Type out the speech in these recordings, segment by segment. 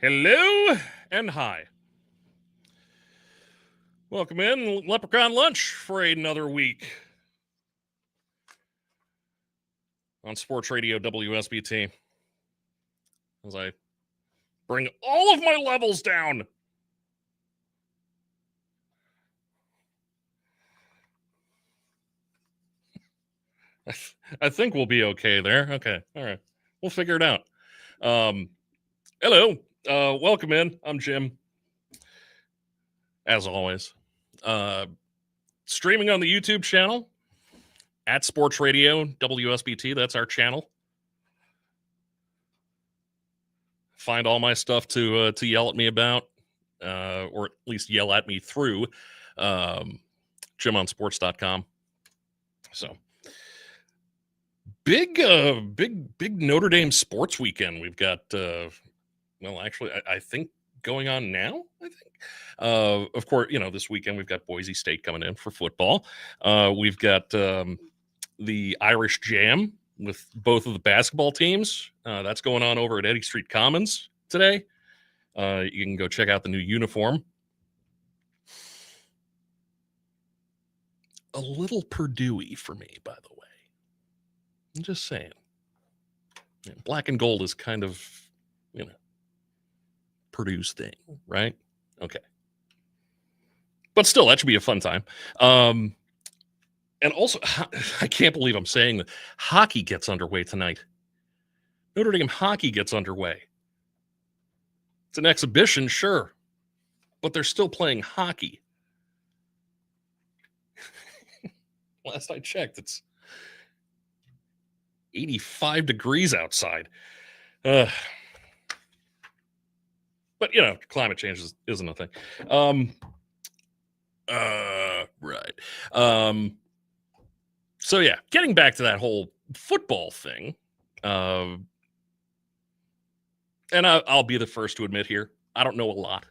Hello and hi. Welcome in Leprechaun Lunch for another week on Sports Radio WSBT as I bring all of my levels down. I think we'll be okay there. Okay. All right. We'll figure it out. Hello. Welcome in. I'm Jim. As always. Streaming on the YouTube channel at Sports Radio WSBT. That's our channel. Find all my stuff to yell at me about, or at least yell at me through JimOnSports.com. So big Notre Dame sports weekend. We've got I think going on now. I think. Of course, this weekend we've got Boise State coming in for football. We've got the Irish Jam with both of the basketball teams. That's going on over at Eddy Street Commons today. You can go check out the new uniform. A little Purdue-y for me, by the way. I'm just saying. Black and gold is kind of, Purdue's thing, right? Okay. But still, that should be a fun time. And also, I can't believe I'm saying that hockey gets underway tonight. Notre Dame hockey gets underway. It's an exhibition, sure, but they're still playing hockey. Last I checked, it's 85 degrees outside. But, climate change isn't a thing. Right. So, yeah, getting back to that whole football thing, and I'll be the first to admit here, I don't know a lot.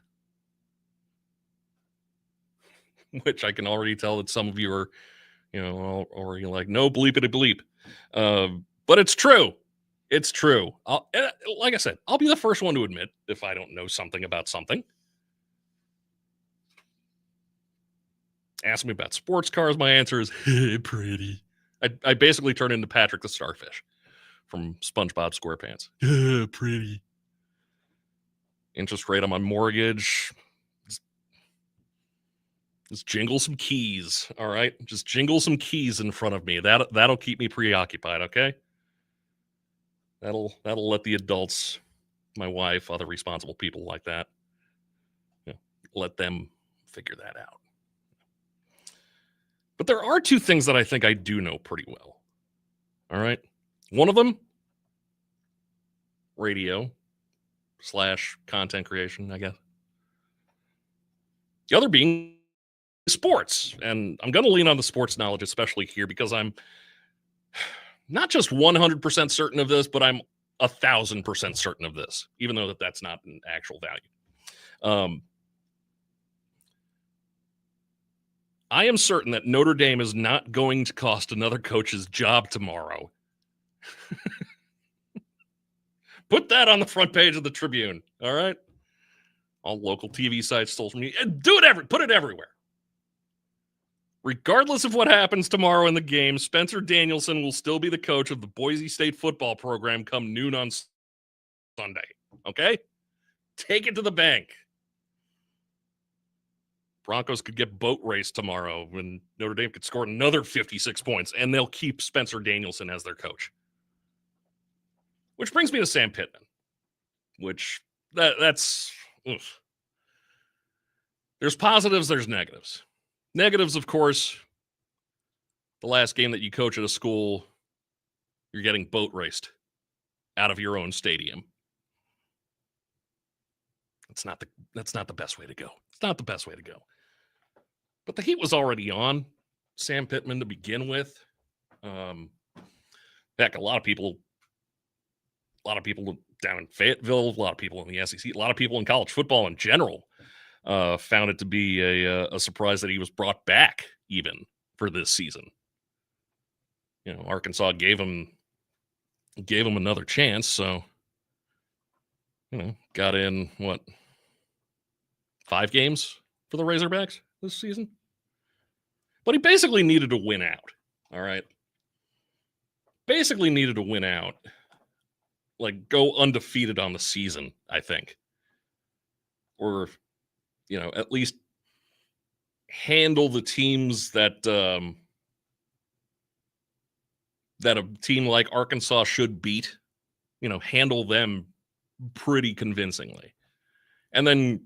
Which I can already tell that some of you are, already like, no bleepity bleep. But it's true. It's true. Like I said, I'll be the first one to admit if I don't know something about something. Ask me about sports cars, my answer is pretty. I basically turn into Patrick the Starfish from SpongeBob SquarePants. Pretty. Interest rate on my mortgage. Just jingle some keys, all right? Just jingle some keys in front of me. That'll keep me preoccupied, okay? That'll let the adults, my wife, other responsible people like that, let them figure that out. But there are two things that I think I do know pretty well. All right? One of them, radio/content creation, I guess. The other being sports. And I'm going to lean on the sports knowledge, especially here, because I'm not just 100% certain of this, but I'm 1,000% certain of this, even though that's not an actual value. I am certain that Notre Dame is not going to cost another coach's job tomorrow. Put that on the front page of the Tribune, all right? All local TV sites stole from me. Put it everywhere. Regardless of what happens tomorrow in the game, Spencer Danielson will still be the coach of the Boise State football program come noon on Sunday, okay? Take it to the bank. Broncos could get boat race tomorrow when Notre Dame could score another 56 points, and they'll keep Spencer Danielson as their coach. Which brings me to Sam Pittman, which that's... Oof. There's positives, there's negatives. Negatives, of course, the last game that you coach at a school, you're getting boat raced out of your own stadium. That's not the best way to go. It's not the best way to go. But the heat was already on Sam Pittman to begin with. Heck, a lot of people down in Fayetteville, a lot of people in the SEC, a lot of people in college football in general found it to be a surprise that he was brought back even for this season. Arkansas gave him another chance, so got in, 5 games for the Razorbacks this season? But he basically needed to win out, all right? Basically needed to win out. Like, go undefeated on the season, I think. Or, at least handle the teams that that a team like Arkansas should beat. Handle them pretty convincingly. And then,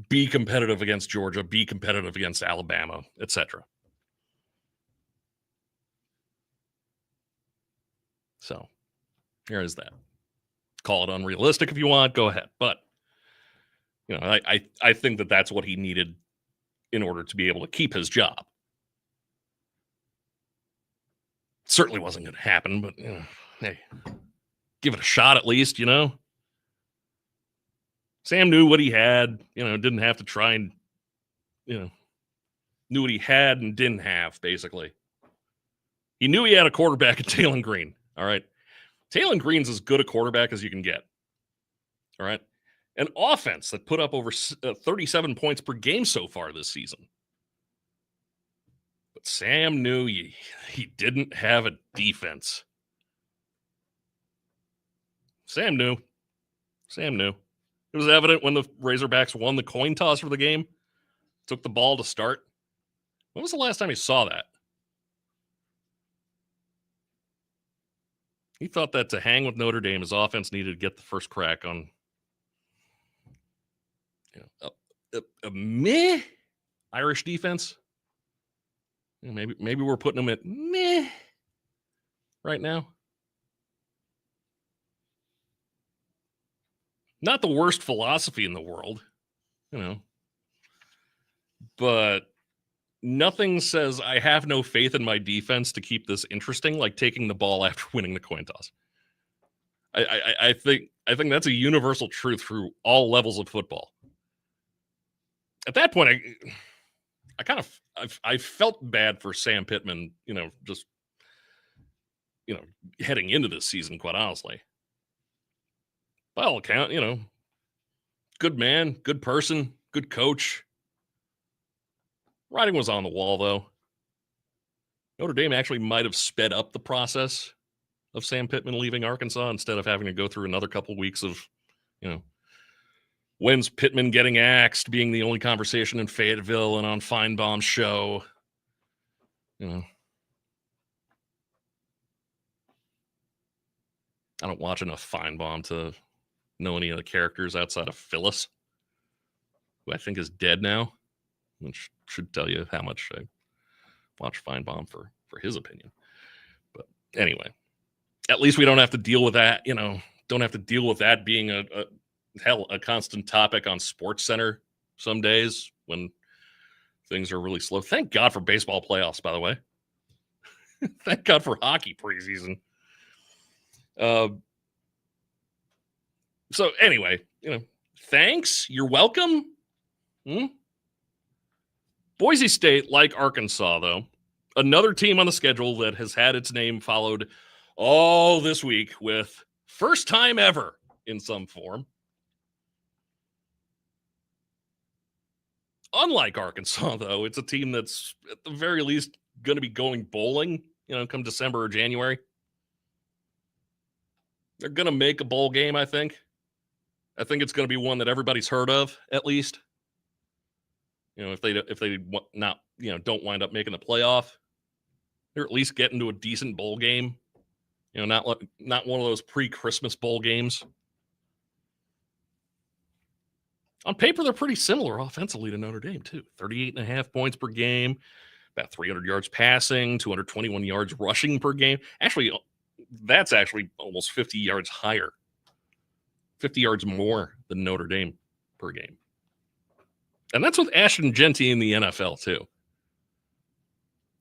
be competitive against Georgia, be competitive against Alabama, etc. So, here is that. Call it unrealistic if you want, go ahead. But, I think that that's what he needed in order to be able to keep his job. Certainly wasn't going to happen, but, hey, give it a shot at least, Sam knew what he had, didn't have to try and, knew what he had and didn't have, basically. He knew he had a quarterback at Taylon Green, all right? Taylon Green's as good a quarterback as you can get, all right? An offense that put up over 37 points per game so far this season. But Sam knew he didn't have a defense. Sam knew. It was evident when the Razorbacks won the coin toss for the game, took the ball to start. When was the last time you saw that? He thought that to hang with Notre Dame, his offense needed to get the first crack on a meh Irish defense. Maybe we're putting them at meh right now. Not the worst philosophy in the world, but nothing says I have no faith in my defense to keep this interesting like taking the ball after winning the coin toss. I think that's a universal truth through all levels of football. At that point, I felt bad for Sam Pittman, just heading into this season, quite honestly. By all account, good man, good person, good coach. Writing was on the wall, though. Notre Dame actually might have sped up the process of Sam Pittman leaving Arkansas instead of having to go through another couple weeks of, when's Pittman getting axed being the only conversation in Fayetteville and on Feinbaum's show. I don't watch enough Feinbaum to know any of the characters outside of Phyllis, who I think is dead now, which should tell you how much I watch Feinbaum for his opinion. But anyway, at least we don't have to deal with that, don't have to deal with that being a constant topic on SportsCenter some days when things are really slow. Thank God for baseball playoffs, by the way. Thank God for hockey preseason. So anyway, thanks. You're welcome. Boise State, like Arkansas, though, another team on the schedule that has had its name followed all this week with first time ever in some form. Unlike Arkansas, though, it's a team that's at the very least going to be going bowling, come December or January. They're going to make a bowl game, I think. I think it's going to be one that everybody's heard of, at least. If they not, don't wind up making the playoff, they're at least getting to a decent bowl game. Not one of those pre-Christmas bowl games. On paper, they're pretty similar offensively to Notre Dame, too. 38.5 points per game, about 300 yards passing, 221 yards rushing per game. Actually, that's actually almost 50 yards higher. 50 yards more than Notre Dame per game. And that's with Ashton Jeanty in the NFL, too.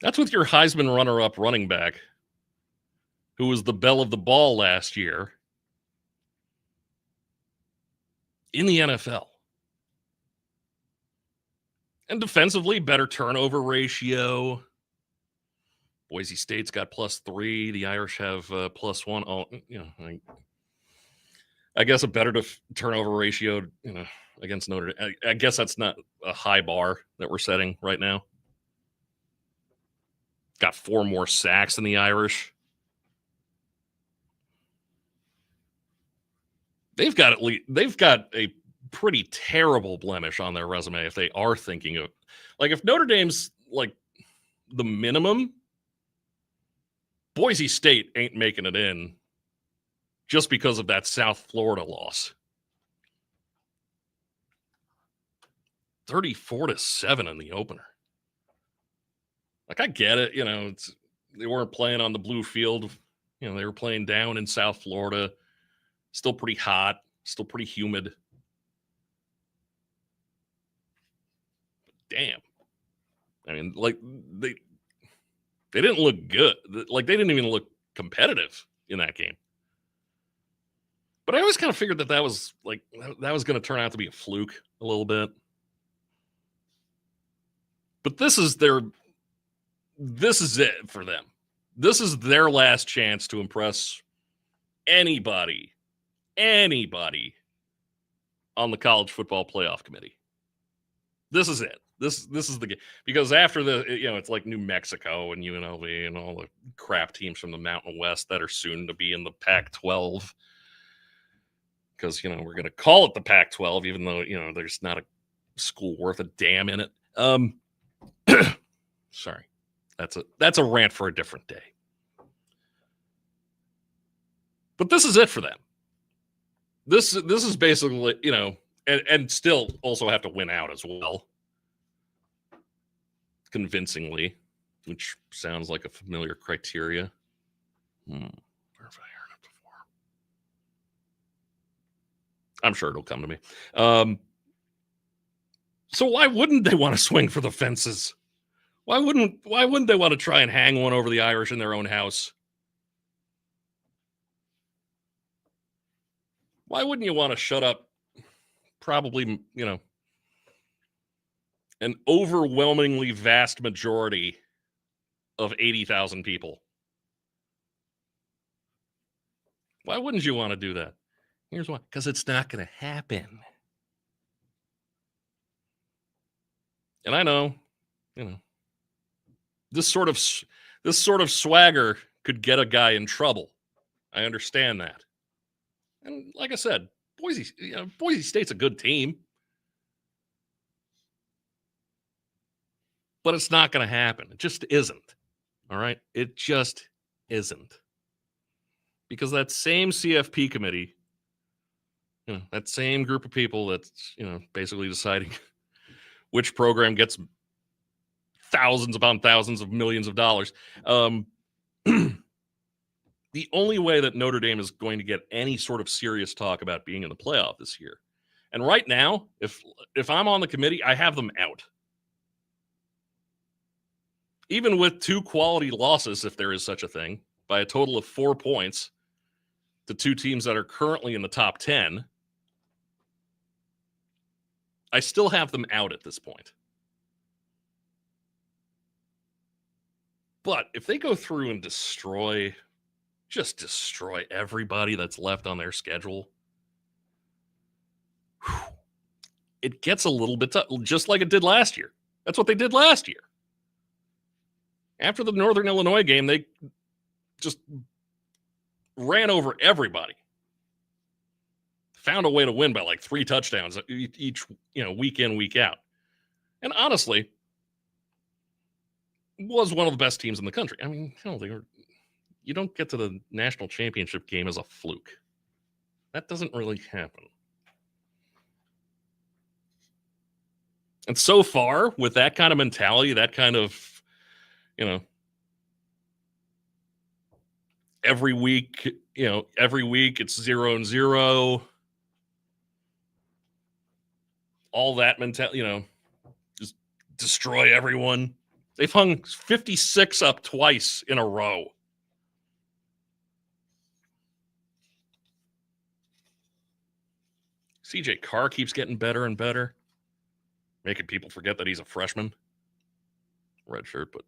That's with your Heisman runner-up running back, who was the belle of the ball last year, in the NFL. And defensively, better turnover ratio. Boise State's got +3. The Irish have +1. Oh, I guess a better turnover ratio, against Notre Dame. I guess that's not a high bar that we're setting right now. Got 4 more sacks than the Irish. They've got a pretty terrible blemish on their resume if they are thinking of, like, if Notre Dame's like the minimum, Boise State ain't making it in just because of that South Florida loss. 34-7 in the opener. Like, I get it, they weren't playing on the blue field. They were playing down in South Florida. Still pretty hot, still pretty humid. Damn. I mean, like, they didn't look good. Like, they didn't even look competitive in that game. But I always kind of figured that was like, that was going to turn out to be a fluke a little bit. But this is it for them. This is their last chance to impress anybody on the college football playoff committee. This is it. This is the game. Because after it's like New Mexico and UNLV and all the crap teams from the Mountain West that are soon to be in the Pac-12. Because, we're going to call it the Pac-12, even though, there's not a school worth a damn in it. Sorry. That's a rant for a different day. But this is it for them. This is basically, and still also have to win out as well. Convincingly, which sounds like a familiar criteria. Where have I heard it before? I'm sure it'll come to me. So why wouldn't they want to swing for the fences? Why wouldn't they want to try and hang one over the Irish in their own house? Why wouldn't you want to shut up probably, an overwhelmingly vast majority of 80,000 people? Why wouldn't you want to do that? Here's why. Because it's not going to happen. And I know, this sort of swagger could get a guy in trouble. I understand that. And like I said, Boise State's a good team. But it's not going to happen. It just isn't. All right? It just isn't. Because that same CFP committee, that same group of people that's, basically deciding which program gets thousands upon thousands of millions of dollars. The only way that Notre Dame is going to get any sort of serious talk about being in the playoff this year. And right now, if I'm on the committee, I have them out. Even with 2 quality losses, if there is such a thing, by a total of 4 points to 2 teams that are currently in the top 10, I still have them out at this point. But if they go through and destroy everybody that's left on their schedule, it gets a little bit tough, just like it did last year. That's what they did last year. After the Northern Illinois game, they just ran over everybody. Found a way to win by like 3 touchdowns each, week in, week out. And honestly, was one of the best teams in the country. I mean, you don't get to the national championship game as a fluke. That doesn't really happen. And so far, with that kind of mentality, that kind of, every week it's 0-0. All that mentality, just destroy everyone. They've hung 56 up twice in a row. CJ Carr keeps getting better and better, making people forget that he's a freshman. Red shirt, but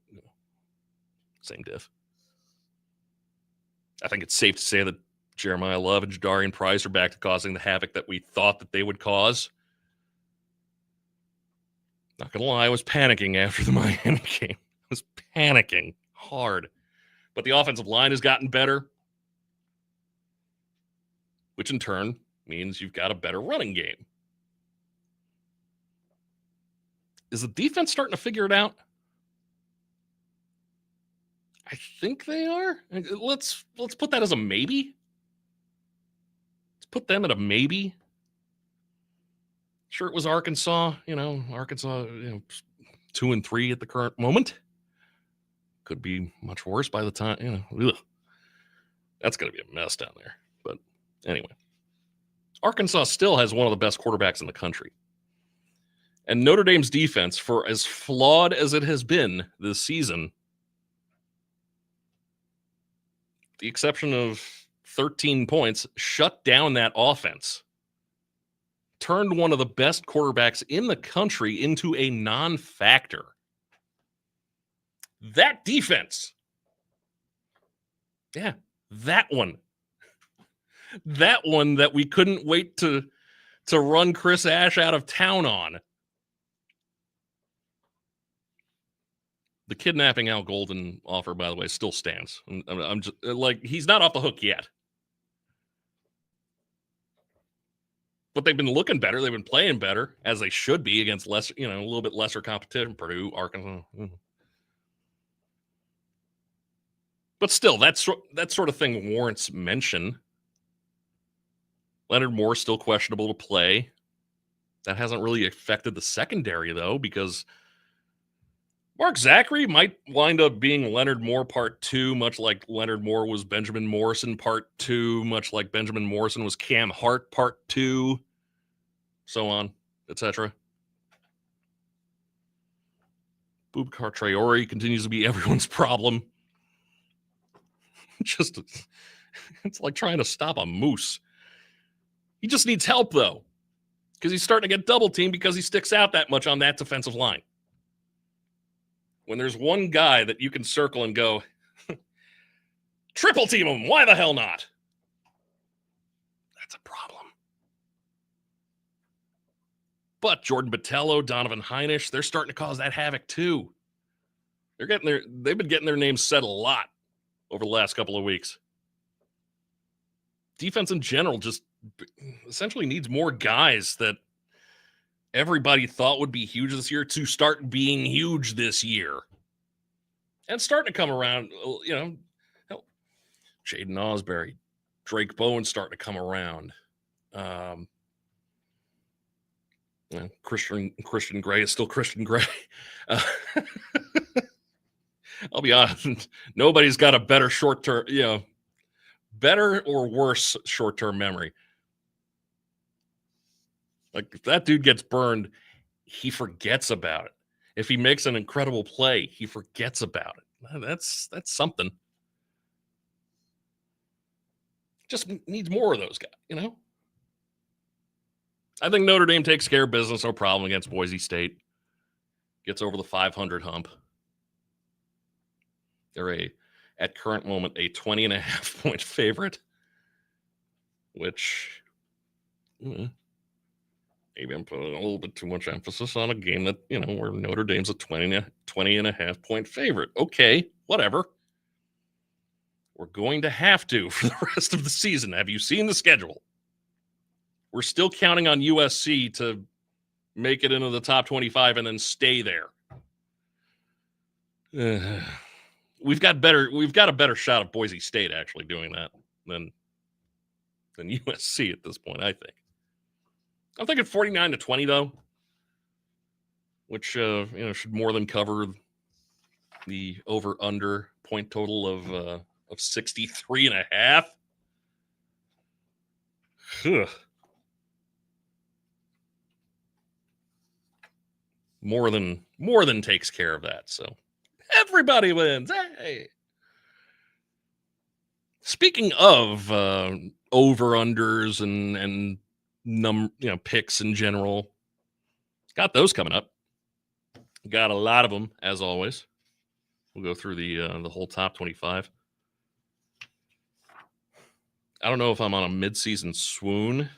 same diff. I think it's safe to say that Jeremiah Love and Jadarian Price are back to causing the havoc that we thought that they would cause. Not going to lie, I was panicking after the Miami game. I was panicking hard. But the offensive line has gotten better, which in turn means you've got a better running game. Is the defense starting to figure it out? I think they are. Let's put that as a maybe. Let's put them at a maybe. Sure, it was Arkansas. Arkansas, 2-3 at the current moment. Could be much worse by the time, That's going to be a mess down there. But anyway, Arkansas still has one of the best quarterbacks in the country. And Notre Dame's defense, for as flawed as it has been this season, the exception of 13 points, shut down that offense. Turned one of the best quarterbacks in the country into a non-factor. That defense. Yeah, that one. That one that we couldn't wait to run Chris Ash out of town on. The kidnapping Al Golden offer, by the way, still stands. I'm just like, he's not off the hook yet. But they've been looking better. They've been playing better, as they should be, against a little bit lesser competition. Purdue, Arkansas. But still, that sort of thing warrants mention. Leonard Moore still questionable to play. That hasn't really affected the secondary, though, because Mark Zachary might wind up being Leonard Moore Part 2, much like Leonard Moore was Benjamin Morrison Part 2, much like Benjamin Morrison was Cam Hart Part 2, so on, etc. Boubacar Traore continues to be everyone's problem. It's like trying to stop a moose. He just needs help, though, because he's starting to get double teamed because he sticks out that much on that defensive line. When there's one guy that you can circle and go, triple team him, why the hell not? That's a problem. But Jordan Botelho, Donovan Heinisch, they're starting to cause that havoc too. They've been getting their names said a lot over the last couple of weeks. Defense in general just essentially needs more guys that everybody thought would be huge this year to start being huge this year. And starting to come around, Jaden Osbury, Drake Bowen starting to come around. Christian Gray is still Christian Gray. I'll be honest, nobody's got a better short-term, better or worse short-term memory. Like, if that dude gets burned, he forgets about it. If he makes an incredible play, he forgets about it. That's something. Just needs more of those guys, I think Notre Dame takes care of business, no problem, against Boise State. Gets over the 500 hump. They're at current moment, a 20.5 point favorite, which maybe I'm putting a little bit too much emphasis on a game that, where Notre Dame's a 20.5 point favorite. Okay, whatever. We're going to have to for the rest of the season. Have you seen the schedule? We're still counting on USC to make it into the top 25 and then stay there. We've got a better shot of Boise State actually doing that than USC at this point, I think. I'm thinking 49-20 though, which should more than cover the over/under point total of 63.5. More than takes care of that. So everybody wins. Hey. Speaking of over/unders and picks in general, got those coming up. Got a lot of them, as always. We'll go through the whole top 25. I don't know if I'm on a mid-season swoon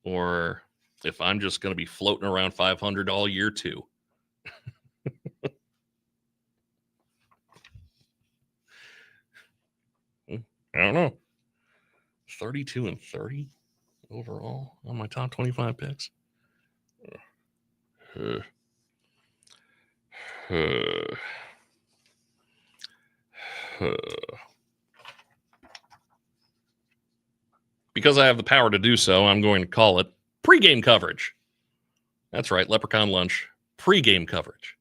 or if I'm just going to be floating around 500 all year too. I don't know. 32 and 30 overall on my top 25 picks. Because I have the power to do so, I'm going to call it pregame coverage. That's right, Leprechaun Lunch pregame coverage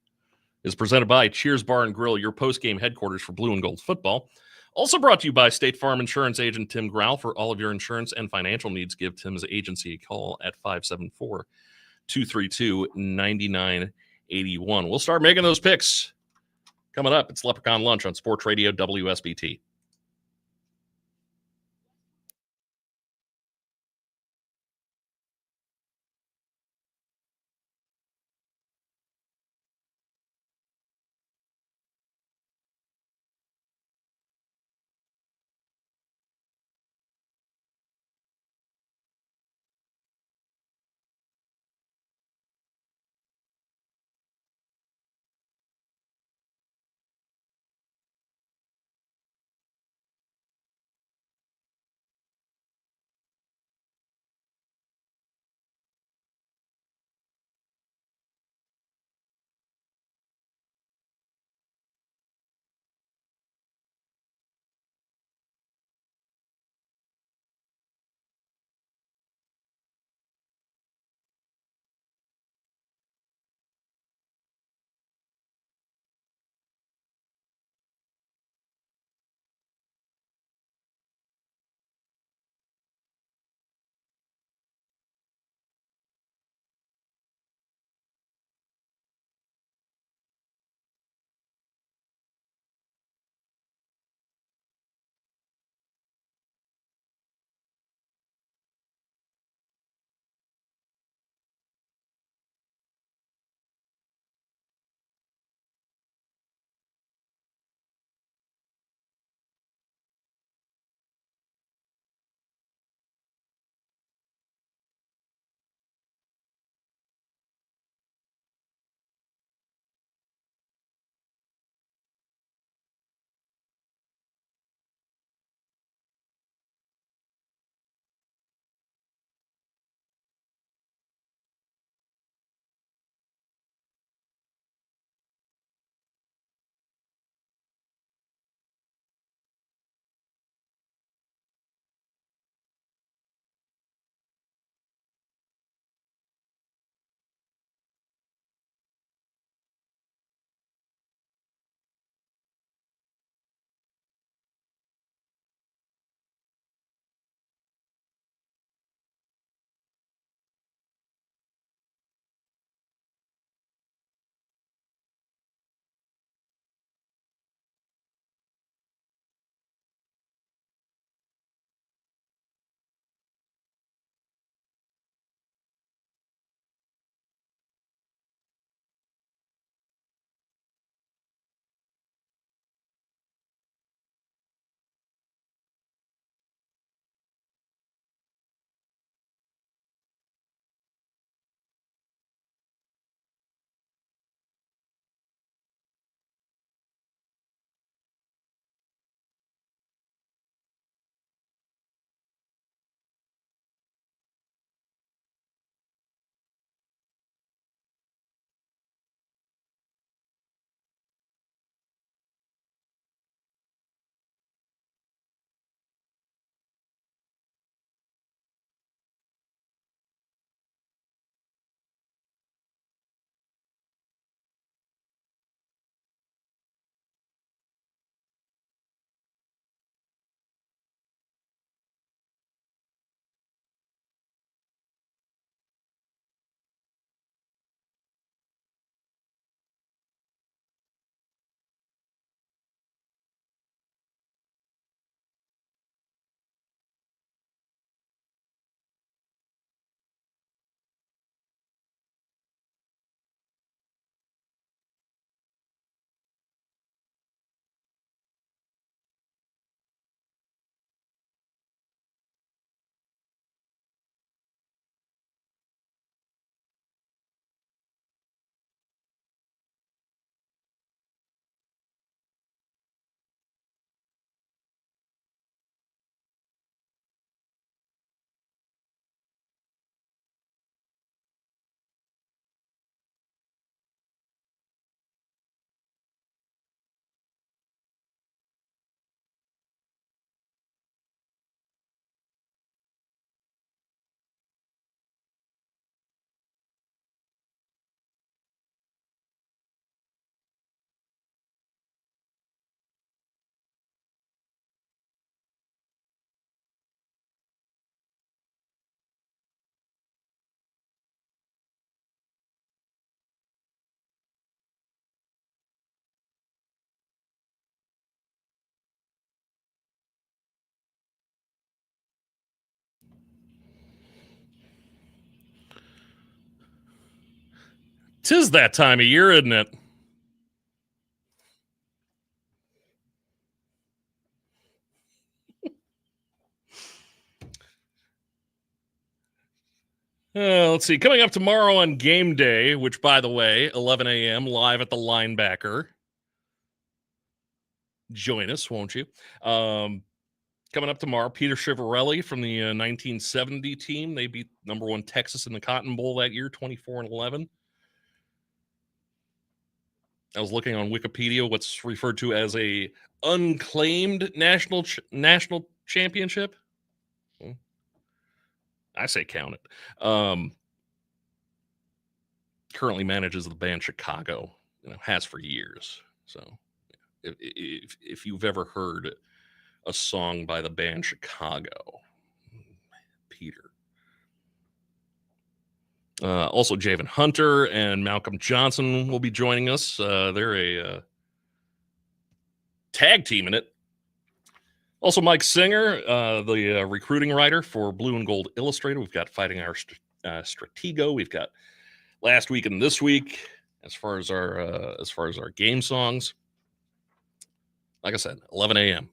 is presented by Cheers Bar and Grill, your postgame headquarters for blue and gold football. Also brought to you by State Farm Insurance agent Tim Grau. For all of your insurance and financial needs, give Tim's agency a call at 574-232-9981. We'll start making those picks. Coming up, it's Leprechaun Lunch on Sports Radio WSBT. 'Tis that time of year, isn't it? Let's see. Coming up tomorrow on game day, which, by the way, 11 a.m. live at the Linebacker. Join us, won't you? Coming up tomorrow, Peter Chivarelli from the 1970 team. They beat number 1 Texas in the Cotton Bowl that year, 24-11. I was looking on Wikipedia, what's referred to as a unclaimed national championship. I say count it. Currently manages the band Chicago, has for years. So if you've ever heard a song by the band Chicago, Peter. Also, Javen Hunter and Malcolm Johnson will be joining us. They're a tag team in it. Also, Mike Singer, the recruiting writer for Blue and Gold Illustrated. We've got Fighting Our Stratego. We've got Last Week and This Week as far as our game songs. Like I said, 11 a.m.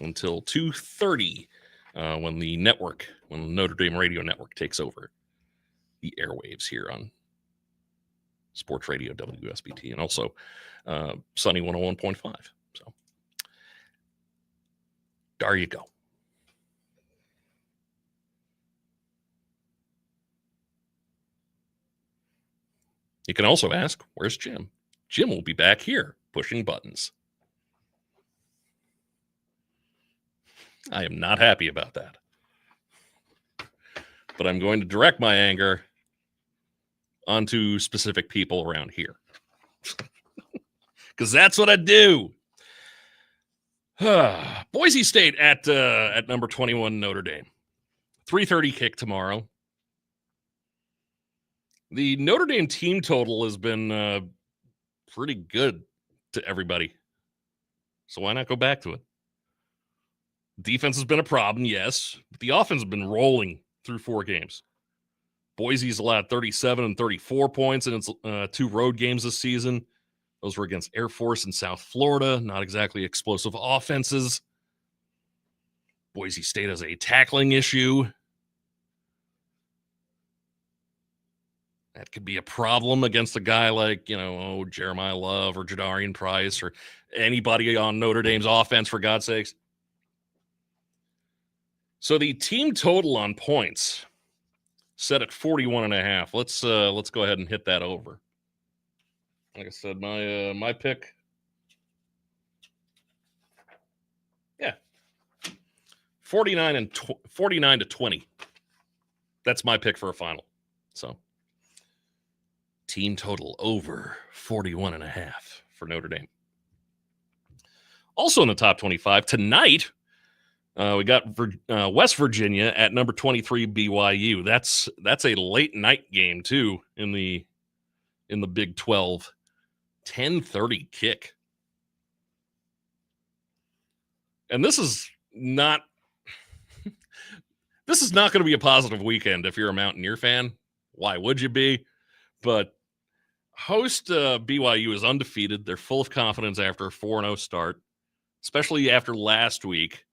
until 2:30 when the Notre Dame Radio Network takes over the airwaves here on Sports Radio WSBT, and also Sunny 101.5. So there you go. You can also ask, where's Jim? Jim will be back here pushing buttons. I am not happy about that. But I'm going to direct my anger onto specific people around here. Because that's what I do. Boise State at number 21 Notre Dame. 3:30 kick tomorrow. The Notre Dame team total has been pretty good to everybody. So why not go back to it? Defense has been a problem, yes. But the offense has been rolling through 4 games. Boise's allowed 37 and 34 points in its 2 road games this season. Those were against Air Force in South Florida. Not exactly explosive offenses. Boise State has a tackling issue. That could be a problem against a guy like, Jeremiah Love or Jadarian Price or anybody on Notre Dame's offense, for God's sakes. So the team total on points set at 41.5. Let's go ahead and hit that over. Like I said, my pick. Yeah. 49 to 20. That's my pick for a final. So team total over 41.5 for Notre Dame. Also in the top 25 tonight, we got West Virginia at number 23 BYU. That's a late night game too in the Big 12. 10:30 kick. And this is not going to be a positive weekend if you're a Mountaineer fan. Why would you be? But host BYU is undefeated. They're full of confidence after a 4-0 start, especially after last week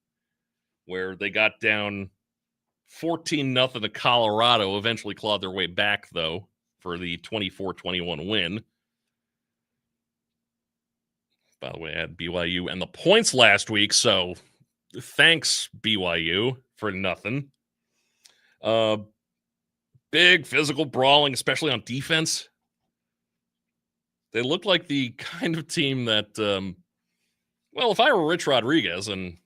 where they got down 14-0 to Colorado, eventually clawed their way back, though, for the 24-21 win. By the way, I had BYU and the points last week, so thanks, BYU, for nothing. Big physical brawling, especially on defense. They look like the kind of team that, if I were Rich Rodriguez, and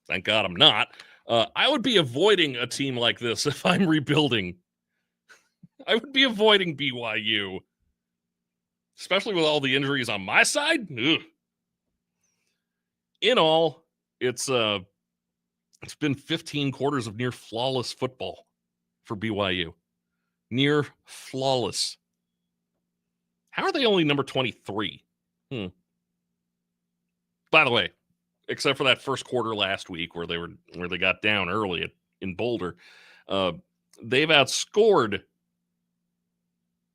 thank God I'm not, I would be avoiding a team like this if I'm rebuilding. I would be avoiding BYU, especially with all the injuries on my side. Ugh. In all, it's been 15 quarters of near flawless football for BYU. Near flawless. How are they only number 23? By the way, except for that first quarter last week where they got down early in Boulder, they've outscored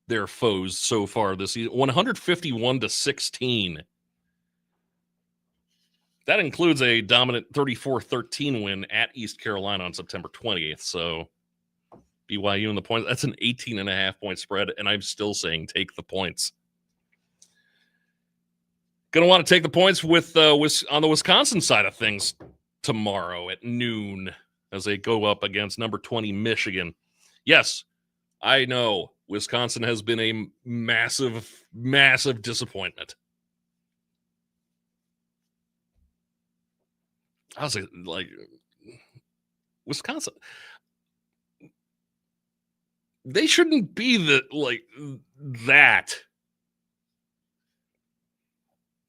their foes so far this season, 151-16. That includes a dominant 34-13 win at East Carolina on September 20th. So BYU in the points, that's an 18.5 point spread, and I'm still saying take the points. Going to want to take the points with on the Wisconsin side of things tomorrow at noon as they go up against number 20 Michigan. Yes, I know Wisconsin has been a massive, massive disappointment. I was like, Wisconsin, they shouldn't be that.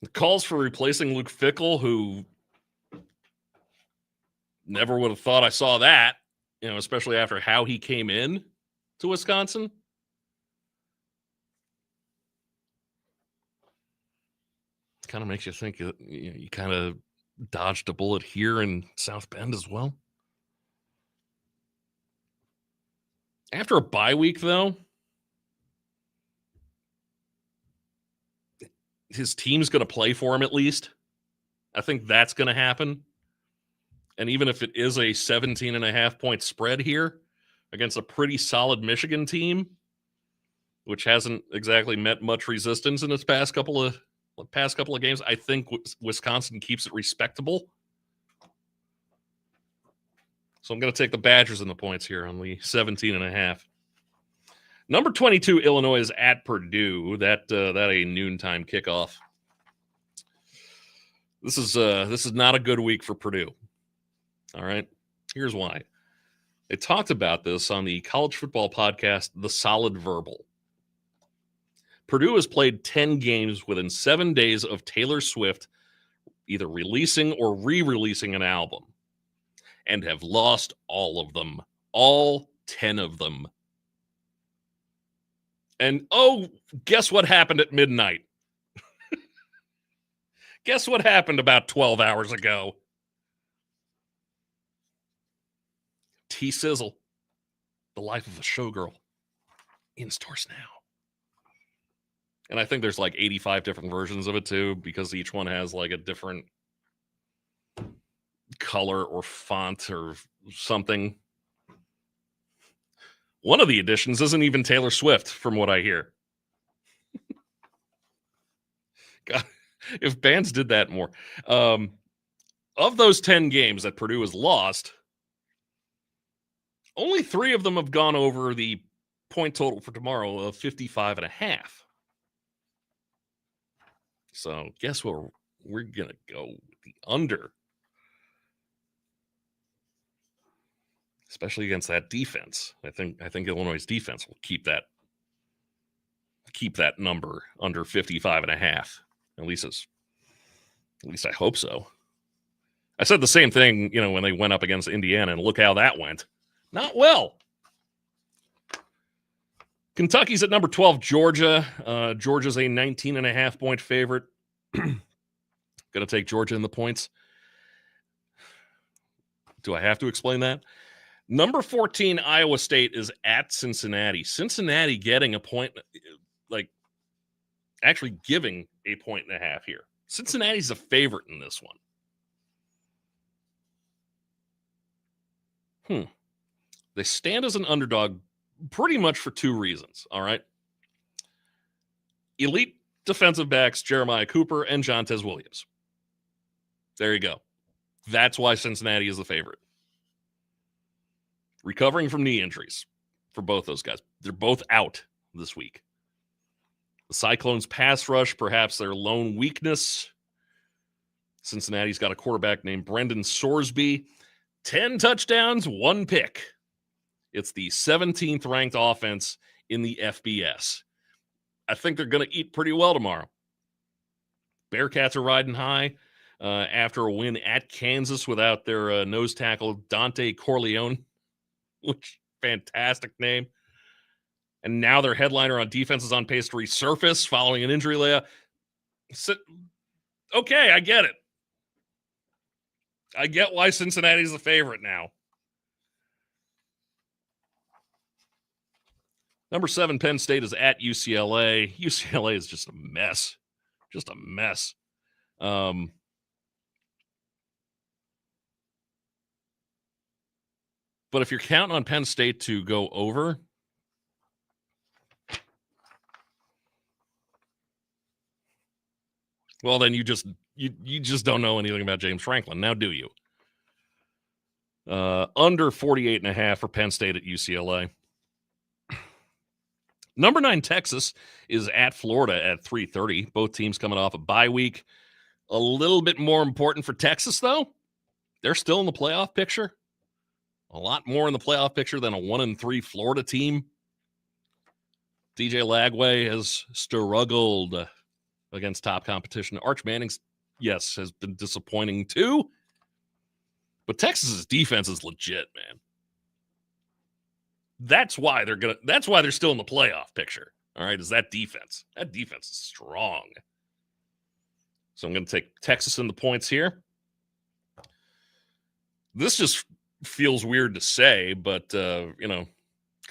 The calls for replacing Luke Fickell, who never would have thought I saw that, especially after how he came in to Wisconsin. Kind of makes you think you kind of dodged a bullet here in South Bend as well. After a bye week, though, his team's going to play for him at least. I think that's going to happen. And even if it is a 17.5 point spread here against a pretty solid Michigan team, which hasn't exactly met much resistance in its past couple of games, I think Wisconsin keeps it respectable. So I'm going to take the Badgers in the points here on the 17.5. Number 22, Illinois is at Purdue. That a noontime kickoff. This is not a good week for Purdue. All right, here's why. They talked about this on the college football podcast, The Solid Verbal. Purdue has played 10 games within 7 days of Taylor Swift either releasing or re-releasing an album, and have lost all of them, all 10 of them. And guess what happened at midnight? Guess what happened about 12 hours ago? T-Sizzle, The Life of a Showgirl, in stores now. And I think there's like 85 different versions of it too, because each one has like a different color or font or something. One of the editions isn't even Taylor Swift, from what I hear. God, if bands did that more. Of those 10 games that Purdue has lost, only 3 of them have gone over the point total for tomorrow of 55.5. So guess what? We're going to go with the under. Especially against that defense. I think Illinois' defense will keep that number under 55.5. At least I hope so. I said the same thing, when they went up against Indiana, and look how that went. Not well. Kentucky's at number 12, Georgia. Georgia's a 19.5 point favorite. Going to take Georgia in the points. Do I have to explain that? Number 14, Iowa State is at Cincinnati. Cincinnati getting a point, actually giving a 1.5 here. Cincinnati's a favorite in this one. They stand as an underdog pretty much for 2 reasons, all right? Elite defensive backs Jeremiah Cooper and Jontez Williams. There you go. That's why Cincinnati is the favorite. Recovering from knee injuries for both those guys. They're both out this week. The Cyclones' pass rush, perhaps their lone weakness. Cincinnati's got a quarterback named Brendan Sorsby. 10 touchdowns, 1 pick. It's the 17th ranked offense in the FBS. I think they're going to eat pretty well tomorrow. Bearcats are riding high after a win at Kansas without their nose tackle, Dante Corleone, which fantastic name. And now their headliner on defense is on pace to resurface following an injury layoff. Okay, I get it. I get why Cincinnati's the favorite now. Number 7, Penn State is at UCLA. UCLA is just a mess. Just a mess. But if you're counting on Penn State to go over, well, then you just don't know anything about James Franklin. Now, do you? Under 48.5 for Penn State at UCLA. Number 9, Texas is at Florida at 3:30. Both teams coming off a bye week. A little bit more important for Texas, though. They're still in the playoff picture. A lot more in the playoff picture than a 1-3 Florida team. DJ Lagway has struggled against top competition. Arch Manning's, yes, has been disappointing too. But Texas's defense is legit, man. That's why they're still in the playoff picture. All right, is that defense. That defense is strong. So I'm going to take Texas in the points here. This just feels weird to say, but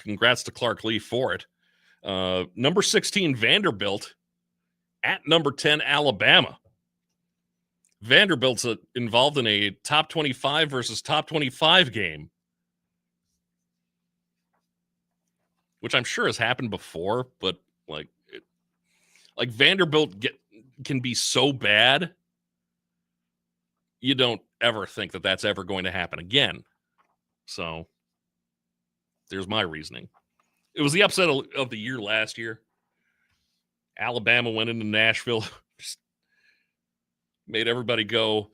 congrats to Clark Lee for it. Number 16 Vanderbilt at number 10 Alabama. Vanderbilt's involved in a top 25 versus top 25 game, which I'm sure has happened before, but like Vanderbilt can be so bad, you don't ever think that that's ever going to happen again. So there's my reasoning. It was the upset of the year last year. Alabama went into Nashville, just made everybody go,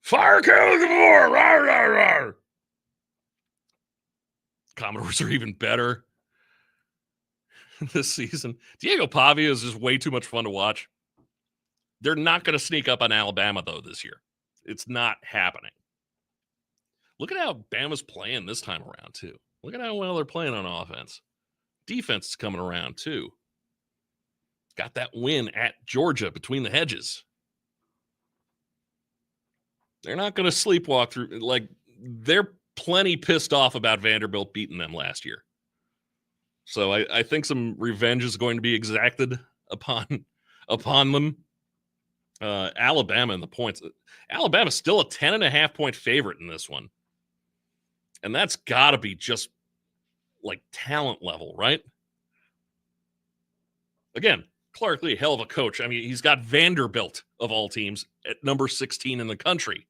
fire Caleb DeVore! Rawr, rawr, rawr. Commodores are even better this season. Diego Pavia is just way too much fun to watch. They're not going to sneak up on Alabama, though, this year. It's not happening. Look at how Bama's playing this time around, too. Look at how well they're playing on offense. Defense is coming around, too. Got that win at Georgia between the hedges. They're not going to sleepwalk through. They're plenty pissed off about Vanderbilt beating them last year. So I think some revenge is going to be exacted upon them. Alabama in the points. Alabama's still a 10.5-point favorite in this one. And that's got to be just like talent level, right? Again, Clark Lee, hell of a coach. I mean, he's got Vanderbilt, of all teams, at number 16 in the country.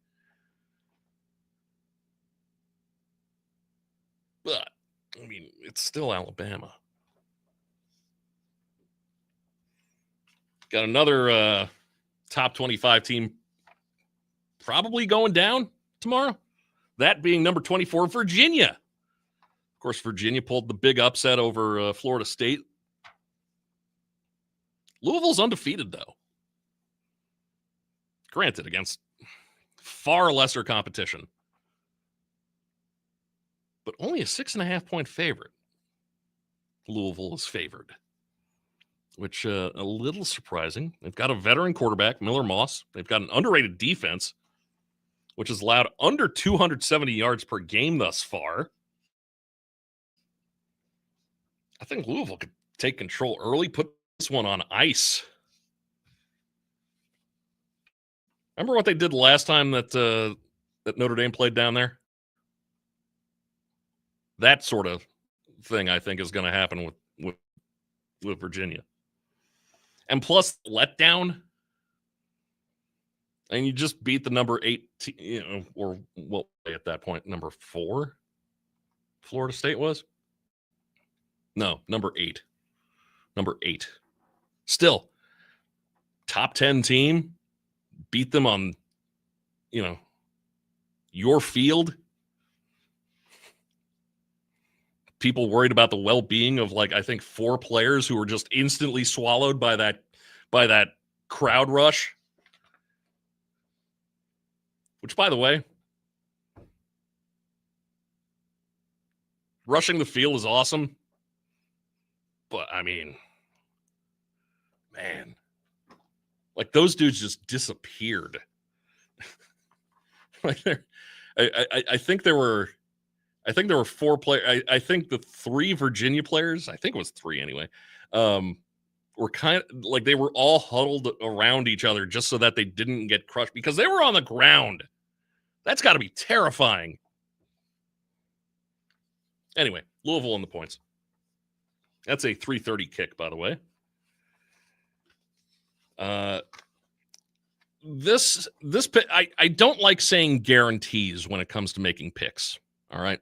But, I mean, it's still Alabama. Got another top 25 team probably going down tomorrow. That being number 24, Virginia. Of course, Virginia pulled the big upset over Florida State. Louisville's undefeated, though. Granted, against far lesser competition. But only a 6.5-point favorite. Louisville is favored. Which, a little surprising. They've got a veteran quarterback, Miller Moss. They've got an underrated defense, which has allowed under 270 yards per game thus far. I think Louisville could take control early, put this one on ice. Remember what they did last time that Notre Dame played down there? That sort of thing, I think, is going to happen with Virginia. And plus, letdown. And you just beat the number 8, or what at that point, number 4 Florida State was? No, number 8. Number 8. Still, top 10 team, beat them on, your field. People worried about the well-being of, I think 4 players who were just instantly swallowed by that crowd rush. Which, by the way, rushing the field is awesome. But, I mean, man, those dudes just disappeared. I think there were I think there were 4 players. I think the 3 Virginia players, I think it was 3 anyway, were kind of like they were all huddled around each other just so that they didn't get crushed because they were on the ground. That's got to be terrifying. Anyway, Louisville in the points. That's a 3:30 kick, by the way. This I don't like saying guarantees when it comes to making picks. All right.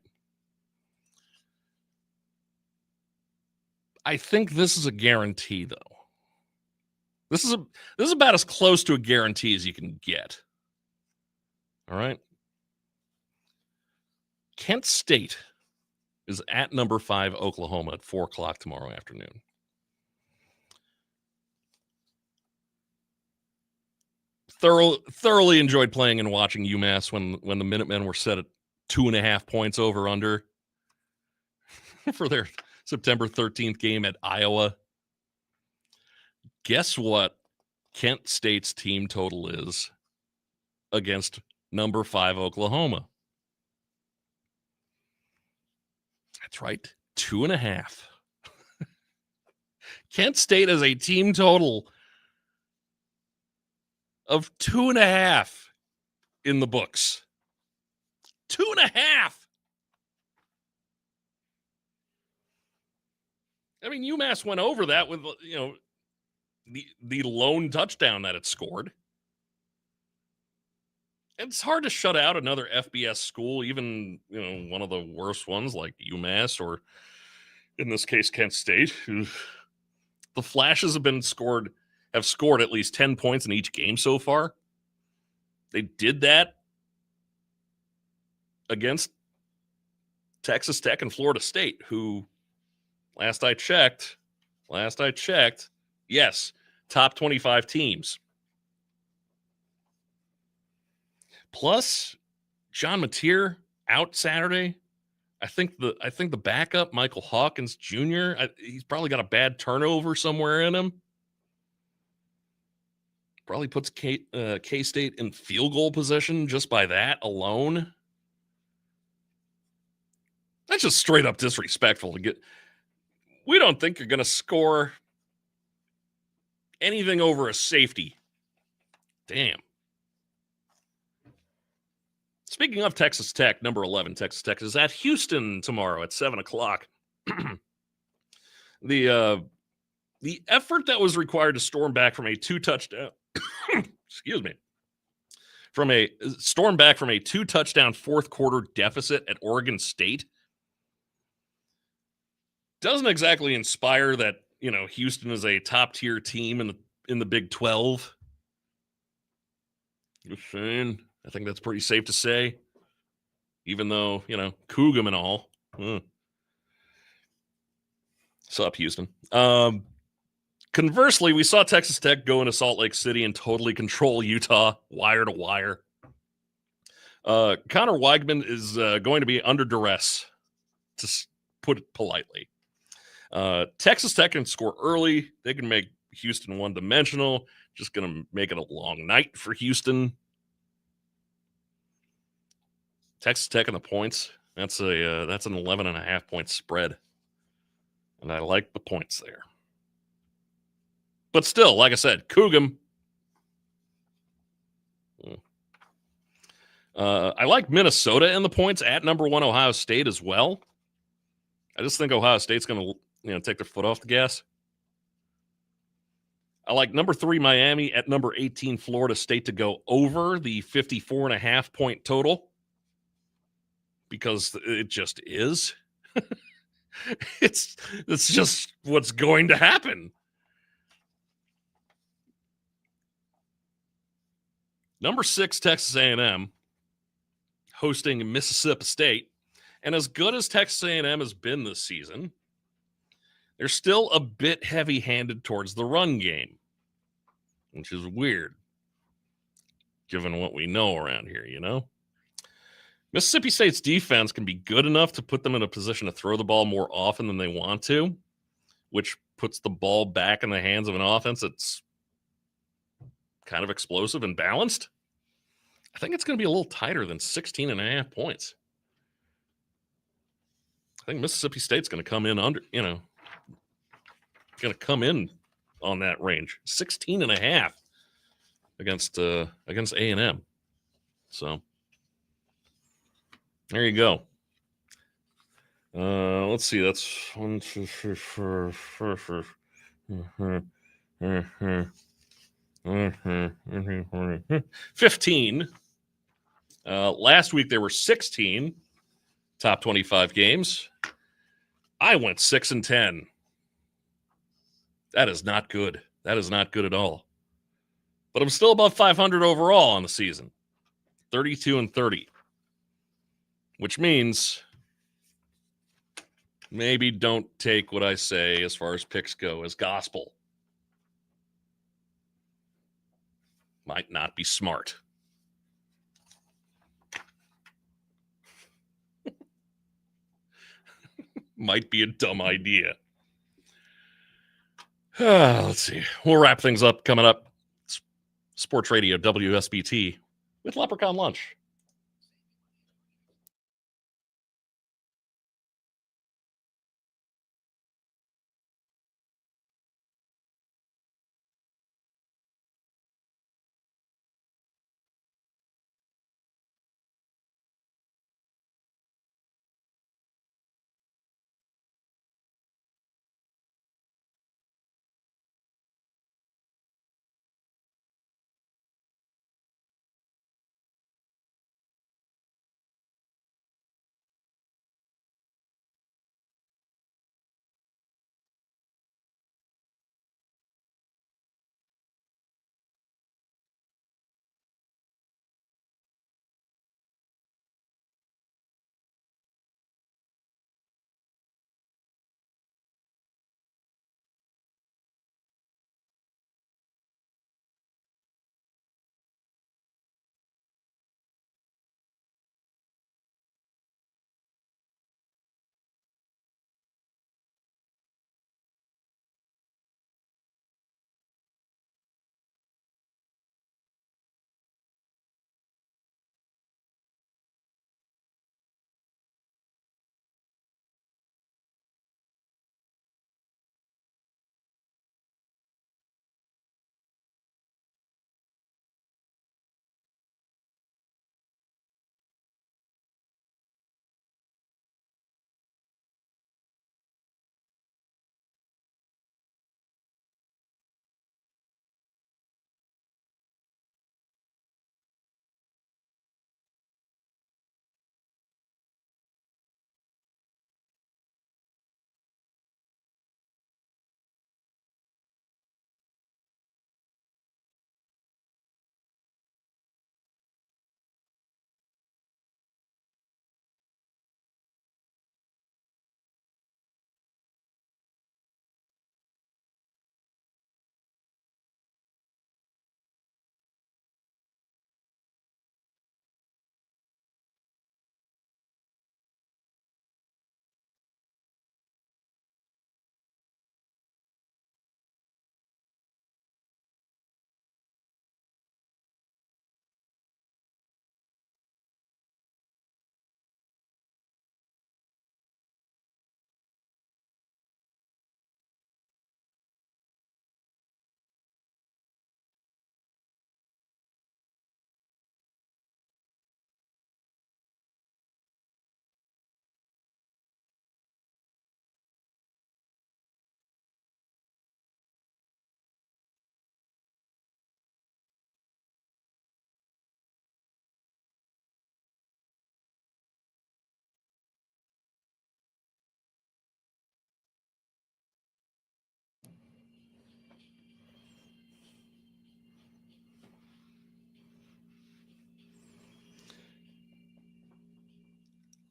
I think this is a guarantee, though. This is about as close to a guarantee as you can get. All right. Kent State is at number 5 Oklahoma at 4:00 tomorrow afternoon. Thoroughly enjoyed playing and watching UMass when the Minutemen were set at 2.5 points over under for their September 13th game at Iowa. Guess what Kent State's team total is against number 5 Oklahoma? That's right, 2.5. Kent State has a team total of 2.5 in the books. 2.5. I mean, UMass went over that with, the lone touchdown that it scored. It's hard to shut out another FBS school, even, one of the worst ones like UMass or, in this case, Kent State. The Flashes have scored at least 10 points in each game so far. They did that against Texas Tech and Florida State, who, last I checked, yes, top 25 teams. Plus, John Mateer out Saturday. I think the backup, Michael Hawkins Jr., he's probably got a bad turnover somewhere in him. Probably puts K-State in field goal position just by that alone. That's just straight up disrespectful to get. We don't think you're going to score anything over a safety. Damn. Speaking of Texas Tech, number 11 Texas Tech is at Houston tomorrow at 7:00. The effort that was required to storm back from a 2-touchdown excuse me, from a 2-touchdown fourth quarter deficit at Oregon State doesn't exactly inspire that, Houston is a top tier team in the Big 12. Just saying. I think that's pretty safe to say, even though, Cougum and all. Sup, Houston. Conversely, we saw Texas Tech go into Salt Lake City and totally control Utah wire to wire. Connor Weigman is going to be under duress, to put it politely. Texas Tech can score early. They can make Houston one-dimensional. Just going to make it a long night for Houston. Texas Tech in the points. That's an 11.5 point spread. And I like the points there. But still, like I said, Cougum. I like Minnesota in the points at number 1 Ohio State as well. I just think Ohio State's going to take their foot off the gas. I like number 3 Miami at number 18 Florida State to go over the 54.5 point total. Because it just is. It's just what's going to happen. Number 6 Texas A&M hosting Mississippi State. And as good as Texas A&M has been this season, they're still a bit heavy-handed towards the run game, which is weird, given what we know around here, Mississippi State's defense can be good enough to put them in a position to throw the ball more often than they want to, which puts the ball back in the hands of an offense that's kind of explosive and balanced. I think it's going to be a little tighter than 16.5 points. think Mississippi State's going to come in under, going to come in on that range, 16.5 against A&M. So there you go. Let's see. That's 1, 2, 3, 4, 15. Last week there were 16 top 25 games. I went 6-10. That is not good. That is not good at all. But I'm still above 500 overall on the season. 32-30. Which means maybe don't take what I say as far as picks go as gospel. Might not be smart. Might be a dumb idea. Let's see. We'll wrap things up coming up. Sports Radio WSBT with Leprechaun Lunch.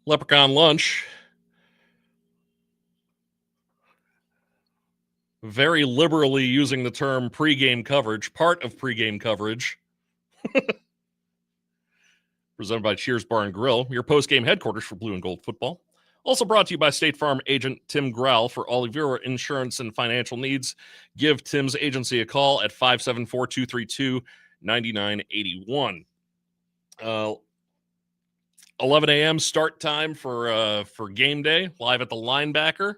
Leprechaun Lunch. Very liberally using the term pregame coverage, part of pregame coverage. Presented by Cheers Bar and Grill, your postgame headquarters for blue and gold football. Also brought to you by State Farm agent Tim Grell. For all of your insurance and financial needs, give Tim's agency a call at 574-232-9981. 11 a.m. start time for game day, live at the linebacker.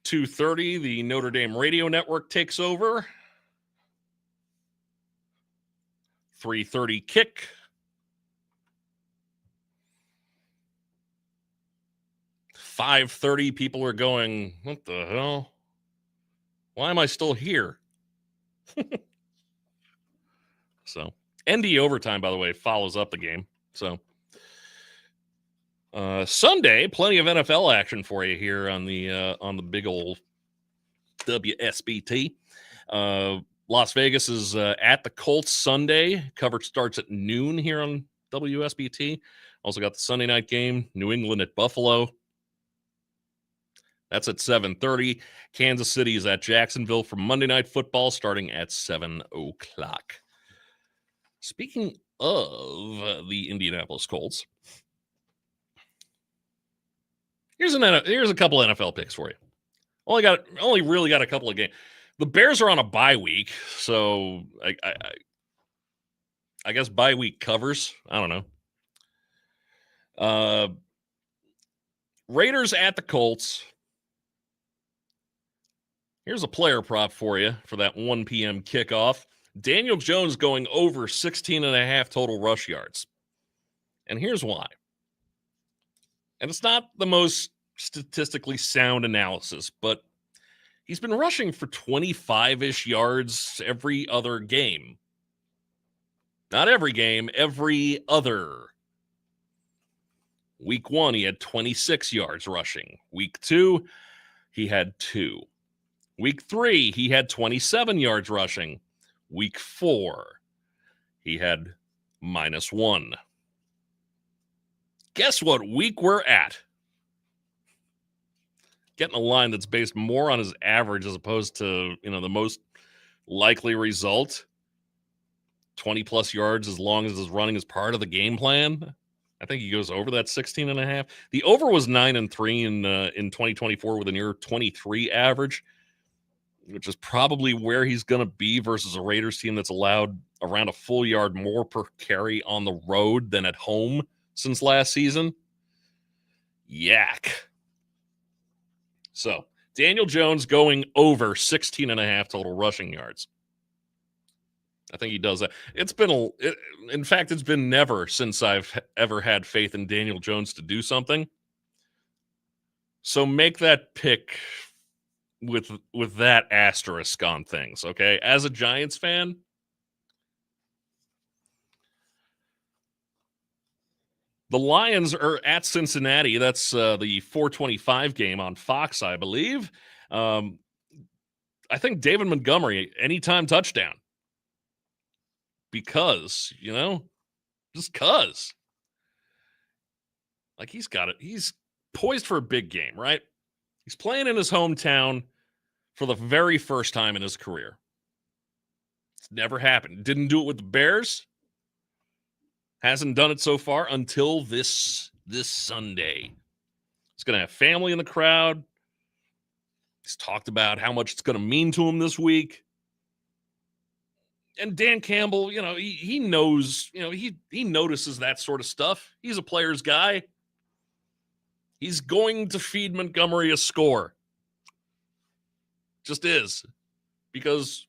2:30, the Notre Dame radio network takes over. 3:30 kick. 5:30, people are going, what the hell? Why am I still here? So, ND overtime, by the way, follows up the game. So, Sunday, plenty of NFL action for you here on the big old WSBT. Las Vegas is at the Colts Sunday. Coverage starts at noon here on WSBT. Also got the Sunday night game, New England at Buffalo. That's at 7:30. Kansas City is at Jacksonville for Monday Night Football starting at 7 o'clock. Speaking of the Indianapolis Colts, here's a couple NFL picks for you. Only really got a couple of games. The Bears are on a bye week, so I guess bye week covers. I don't know. Raiders at the Colts. Here's a player prop for you for that 1 p.m. kickoff. Daniel Jones going over 16.5 total rush yards. And here's why. And it's not the most statistically sound analysis, but he's been rushing for 25-ish yards every other game. Not every game, every other. Week 1, he had 26 yards rushing. Week 2, he had 2. Week 3, he had 27 yards rushing. Week 4, he had -1. Guess what week we're at? Getting a line that's based more on his average as opposed to, the most likely result. 20-plus yards as long as his running is part of the game plan. I think he goes over that 16.5. The over was 9-3 in 2024 with a near 23 average, which is probably where he's going to be versus a Raiders team that's allowed around a full yard more per carry on the road than at home since last season. Yak. So, Daniel Jones going over 16.5 total rushing yards. I think he does that. It's been never since I've ever had faith in Daniel Jones to do something. So make that pick with that asterisk on things, okay? As a Giants fan, the Lions are at Cincinnati. That's the 4:25 game on Fox, I believe. I think David Montgomery, anytime touchdown. Because, just because. Like, he's got it. He's poised for a big game, right? He's playing in his hometown for the very first time in his career. It's never happened. Didn't do it with the Bears. Hasn't done it so far until this Sunday. He's going to have family in the crowd. He's talked about how much it's going to mean to him this week. And Dan Campbell, he knows, he notices that sort of stuff. He's a player's guy. He's going to feed Montgomery a score. Just is. Because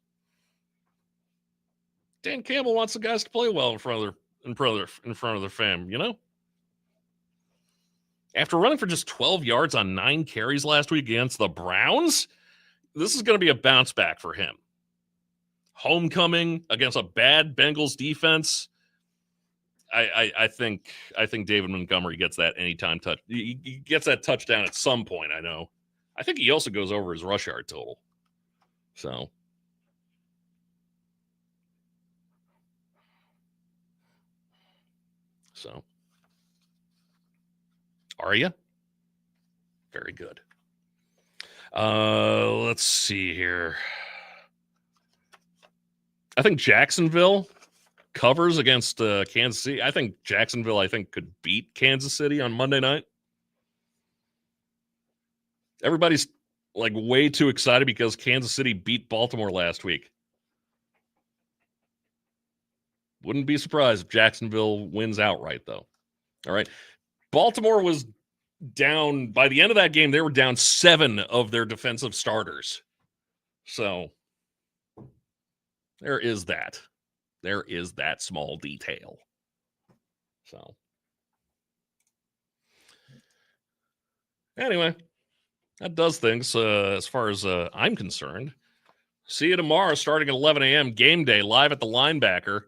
Dan Campbell wants the guys to play well in front of their fam, After running for just 12 yards on 9 carries last week against the Browns, this is going to be a bounce back for him. Homecoming against a bad Bengals defense. I think David Montgomery gets that anytime touch. He gets that touchdown at some point, I know. I think he also goes over his rush yard total. So. Are you? Very good. Let's see here. I think Jacksonville covers against Kansas City. I think Jacksonville, could beat Kansas City on Monday night. Everybody's like way too excited because Kansas City beat Baltimore last week. Wouldn't be surprised if Jacksonville wins outright, though. All right. Baltimore was down, by the end of that game, they were down 7 of their defensive starters. So there is that. There is that small detail. So anyway, that does things as far as I'm concerned. See you tomorrow starting at 11 a.m. game day live at the Linebacker.